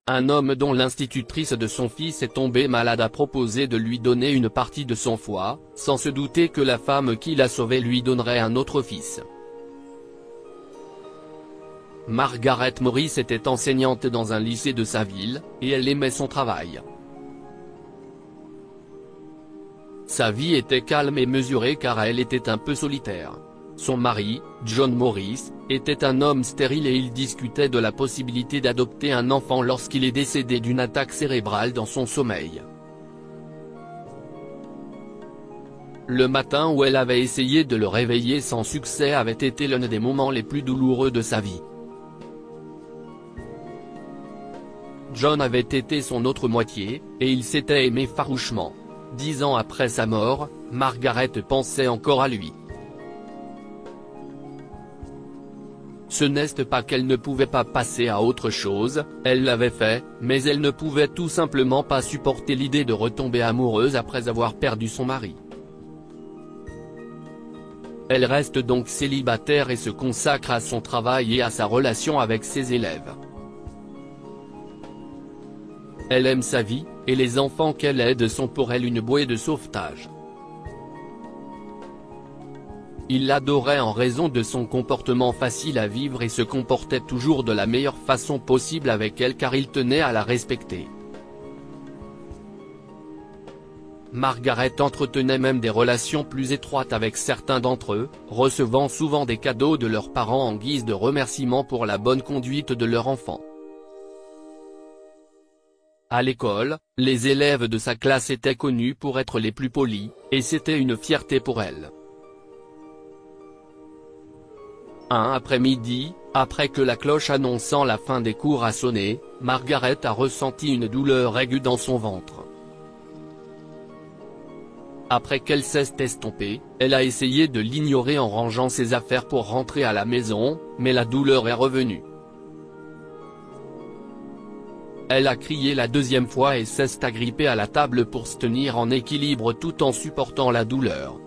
un homme dont l'institutrice de son fils est tombée malade a proposé de lui donner une partie de son foie, sans se douter que la femme qui l'a sauvé lui donnerait un autre fils. Margaret Morris était enseignante dans un lycée de sa ville, et elle aimait son travail. Sa vie était calme et mesurée car elle était un peu solitaire. Son mari, John Morris, était un homme stérile et il discutait de la possibilité d'adopter un enfant lorsqu'il est décédé d'une attaque cérébrale dans son sommeil. Le matin où elle avait essayé de le réveiller sans succès avait été l'un des moments les plus douloureux de sa vie. John avait été son autre moitié, et ils s'étaient aimés farouchement. 10 ans après sa mort, Margaret pensait encore à lui. Ce n'est pas qu'elle ne pouvait pas passer à autre chose, elle l'avait fait, mais elle ne pouvait tout simplement pas supporter l'idée de retomber amoureuse après avoir perdu son mari. Elle reste donc célibataire et se consacre à son travail et à sa relation avec ses élèves. Elle aime sa vie, et les enfants qu'elle aide sont pour elle une bouée de sauvetage. Il l'adorait en raison de son comportement facile à vivre et se comportait toujours de la meilleure façon possible avec elle car il tenait à la respecter. Margaret entretenait même des relations plus étroites avec certains d'entre eux, recevant souvent des cadeaux de leurs parents en guise de remerciement pour la bonne conduite de leur enfant. À l'école, les élèves de sa classe étaient connus pour être les plus polis, et c'était une fierté pour elle. Un après-midi, après que la cloche annonçant la fin des cours a sonné, Margaret a ressenti une douleur aiguë dans son ventre. Après qu'elle s'est estompée, elle a essayé de l'ignorer en rangeant ses affaires pour rentrer à la maison, mais la douleur est revenue. Elle a crié la deuxième fois et s'est agrippée à la table pour se tenir en équilibre tout en supportant la douleur.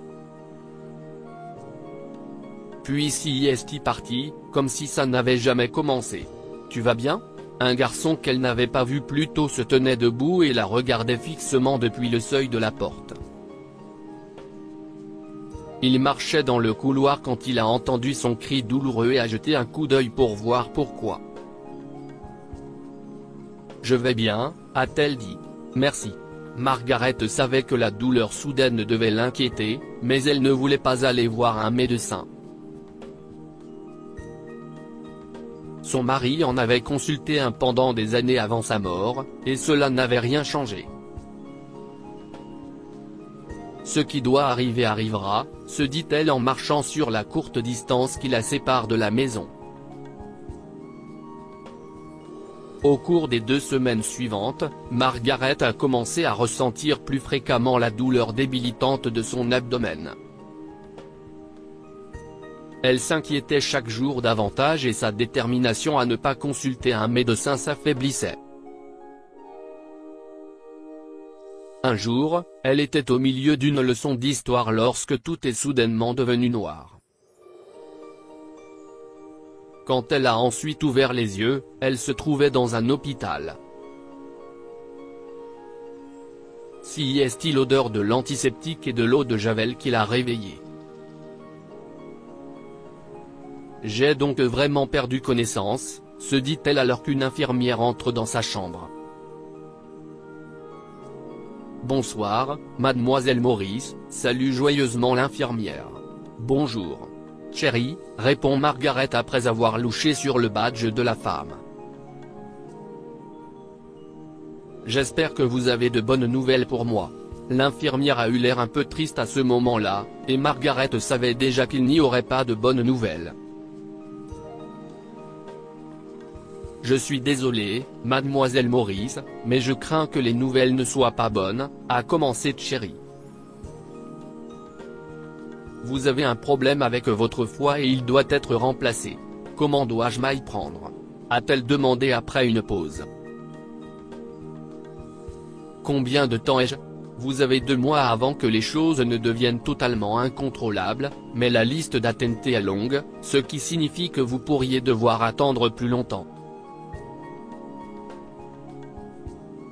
Puis si est parti, comme si ça n'avait jamais commencé. « Tu vas bien ?» Un garçon qu'elle n'avait pas vu plus tôt se tenait debout et la regardait fixement depuis le seuil de la porte. Il marchait dans le couloir quand il a entendu son cri douloureux et a jeté un coup d'œil pour voir pourquoi. « Je vais bien », a-t-elle dit. « Merci. » Margaret savait que la douleur soudaine devait l'inquiéter, mais elle ne voulait pas aller voir un médecin. Son mari en avait consulté un pendant des années avant sa mort, et cela n'avait rien changé. « Ce qui doit arriver arrivera », se dit-elle en marchant sur la courte distance qui la sépare de la maison. Au cours des 2 semaines suivantes, Margaret a commencé à ressentir plus fréquemment la douleur débilitante de son abdomen. Elle s'inquiétait chaque jour davantage et sa détermination à ne pas consulter un médecin s'affaiblissait. Un jour, elle était au milieu d'une leçon d'histoire lorsque tout est soudainement devenu noir. Quand elle a ensuite ouvert les yeux, elle se trouvait dans un hôpital. Si est-il l'odeur de l'antiseptique et de l'eau de Javel qui l'a réveillée. « J'ai donc vraiment perdu connaissance », se dit-elle alors qu'une infirmière entre dans sa chambre. « Bonsoir, mademoiselle Morris », salue joyeusement l'infirmière. « Bonjour. Chérie », répond Margaret après avoir louché sur le badge de la femme. « J'espère que vous avez de bonnes nouvelles pour moi. » L'infirmière a eu l'air un peu triste à ce moment-là, et Margaret savait déjà qu'il n'y aurait pas de bonnes nouvelles. « Je suis désolée, mademoiselle Morris, mais je crains que les nouvelles ne soient pas bonnes, » a commencé Cherry. « Vous avez un problème avec votre foie et il doit être remplacé. Comment dois-je m'y prendre ?» a-t-elle demandé après une pause. « Combien de temps ai-je ? Vous avez 2 mois avant que les choses ne deviennent totalement incontrôlables, mais la liste d'attentes est longue, ce qui signifie que vous pourriez devoir attendre plus longtemps. »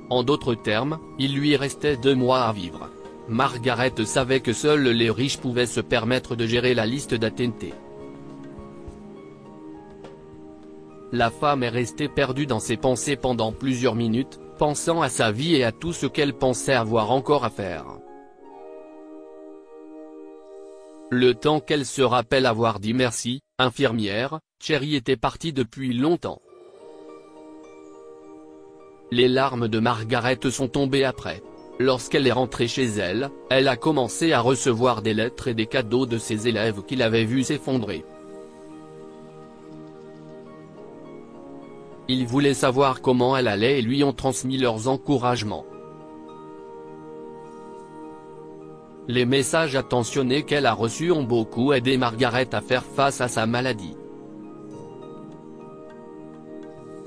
En d'autres termes, il lui restait 2 mois à vivre. Margaret savait que seuls les riches pouvaient se permettre de gérer la liste d'AT&T. La femme est restée perdue dans ses pensées pendant plusieurs minutes, pensant à sa vie et à tout ce qu'elle pensait avoir encore à faire. Le temps qu'elle se rappelle avoir dit merci, infirmière, Cherry était partie depuis longtemps. Les larmes de Margaret sont tombées après. Lorsqu'elle est rentrée chez elle, elle a commencé à recevoir des lettres et des cadeaux de ses élèves qui l'avaient vue s'effondrer. Ils voulaient savoir comment elle allait et lui ont transmis leurs encouragements. Les messages attentionnés qu'elle a reçus ont beaucoup aidé Margaret à faire face à sa maladie.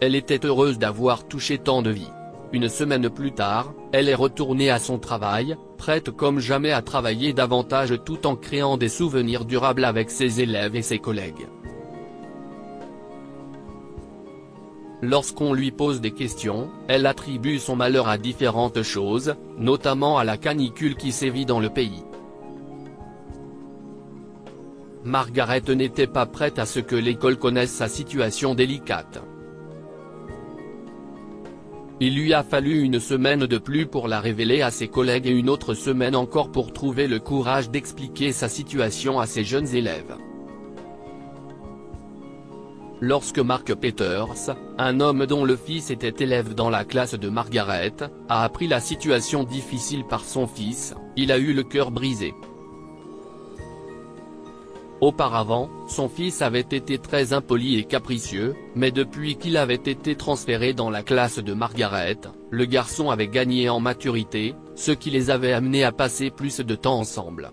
Elle était heureuse d'avoir touché tant de vies. Une semaine plus tard, elle est retournée à son travail, prête comme jamais à travailler davantage tout en créant des souvenirs durables avec ses élèves et ses collègues. Lorsqu'on lui pose des questions, elle attribue son malheur à différentes choses, notamment à la canicule qui sévit dans le pays. Margaret n'était pas prête à ce que l'école connaisse sa situation délicate. Il lui a fallu une semaine de plus pour la révéler à ses collègues et une autre semaine encore pour trouver le courage d'expliquer sa situation à ses jeunes élèves. Lorsque Mark Peters, un homme dont le fils était élève dans la classe de Margaret, a appris la situation difficile par son fils, il a eu le cœur brisé. Auparavant, son fils avait été très impoli et capricieux, mais depuis qu'il avait été transféré dans la classe de Margaret, le garçon avait gagné en maturité, ce qui les avait amenés à passer plus de temps ensemble.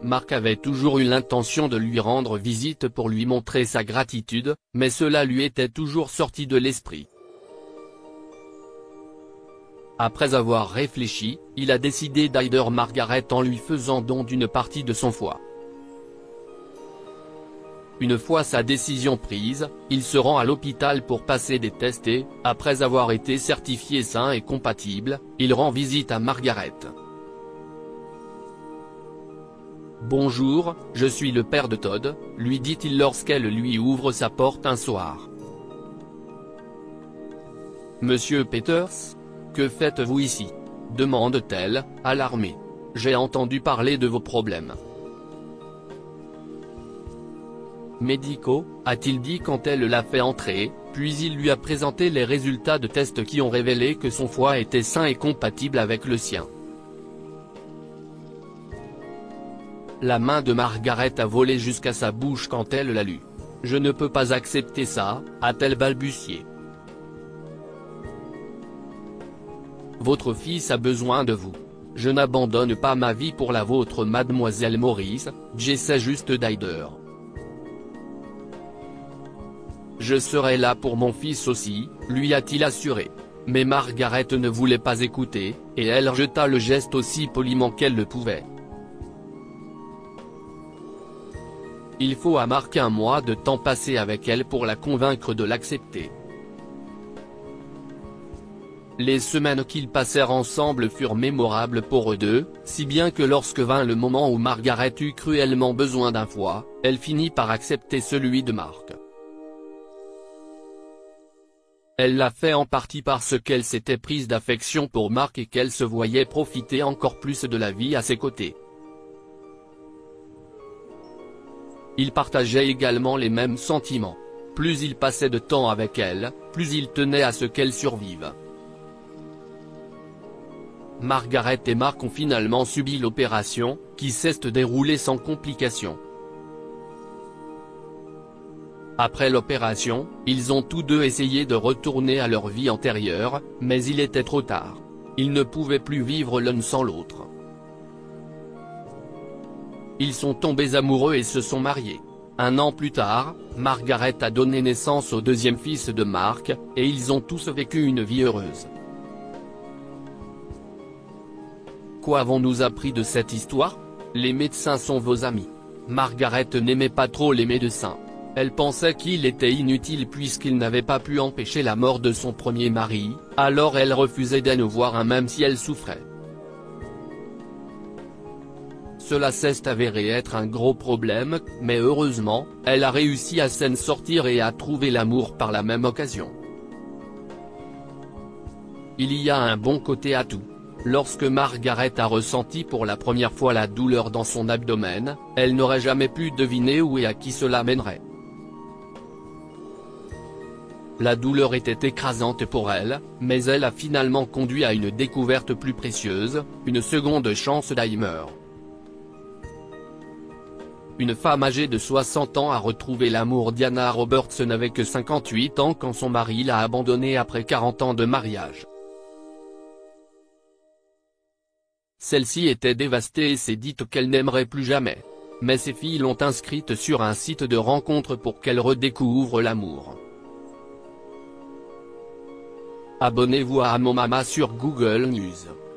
Mark avait toujours eu l'intention de lui rendre visite pour lui montrer sa gratitude, mais cela lui était toujours sorti de l'esprit. Après avoir réfléchi, il a décidé d'aider Margaret en lui faisant don d'une partie de son foie. Une fois sa décision prise, il se rend à l'hôpital pour passer des tests et, après avoir été certifié sain et compatible, il rend visite à Margaret. « Bonjour, je suis le père de Todd », lui dit-il lorsqu'elle lui ouvre sa porte un soir. « Monsieur Peters ? Que faites-vous ici ?» demande-t-elle, alarmée. « J'ai entendu parler de vos problèmes. » Médicaux, a-t-il dit quand elle l'a fait entrer, puis il lui a présenté les résultats de tests qui ont révélé que son foie était sain et compatible avec le sien. La main de Margaret a volé jusqu'à sa bouche quand elle l'a lu. « Je ne peux pas accepter ça », a-t-elle balbutié. « Votre fils a besoin de vous. Je n'abandonne pas ma vie pour la vôtre mademoiselle Morris, j'essaie juste d'aider. Je serai là pour mon fils aussi, lui a-t-il assuré. Mais Margaret ne voulait pas écouter, et elle rejeta le geste aussi poliment qu'elle le pouvait. Il faut à Mark un mois de temps passé avec elle pour la convaincre de l'accepter. Les semaines qu'ils passèrent ensemble furent mémorables pour eux deux, si bien que lorsque vint le moment où Margaret eut cruellement besoin d'un foie, elle finit par accepter celui de Mark. Elle l'a fait en partie parce qu'elle s'était prise d'affection pour Mark et qu'elle se voyait profiter encore plus de la vie à ses côtés. Il partageait également les mêmes sentiments. Plus il passait de temps avec elle, plus il tenait à ce qu'elle survive. Margaret et Mark ont finalement subi l'opération, qui s'est déroulée sans complications. Après l'opération, ils ont tous deux essayé de retourner à leur vie antérieure, mais il était trop tard. Ils ne pouvaient plus vivre l'un sans l'autre. Ils sont tombés amoureux et se sont mariés. Un an plus tard, Margaret a donné naissance au deuxième fils de Mark, et ils ont tous vécu une vie heureuse. Quoi avons-nous appris de cette histoire? Les médecins sont vos amis. Margaret n'aimait pas trop les médecins. Elle pensait qu'il était inutile puisqu'il n'avait pas pu empêcher la mort de son premier mari, alors elle refusait de ne voir même si elle souffrait. Cela s'est avéré être un gros problème, mais heureusement, elle a réussi à s'en sortir et à trouver l'amour par la même occasion. Il y a un bon côté à tout. Lorsque Margaret a ressenti pour la première fois la douleur dans son abdomen, elle n'aurait jamais pu deviner où et à qui cela mènerait. La douleur était écrasante pour elle, mais elle a finalement conduit à une découverte plus précieuse, une seconde chance d'Alzheimer. Une femme âgée de 60 ans a retrouvé l'amour. Diana Roberts n'avait que 58 ans quand son mari l'a abandonnée après 40 ans de mariage. Celle-ci était dévastée et s'est dite qu'elle n'aimerait plus jamais. Mais ses filles l'ont inscrite sur un site de rencontre pour qu'elle redécouvre l'amour. Abonnez-vous à Mon Mama sur Google News.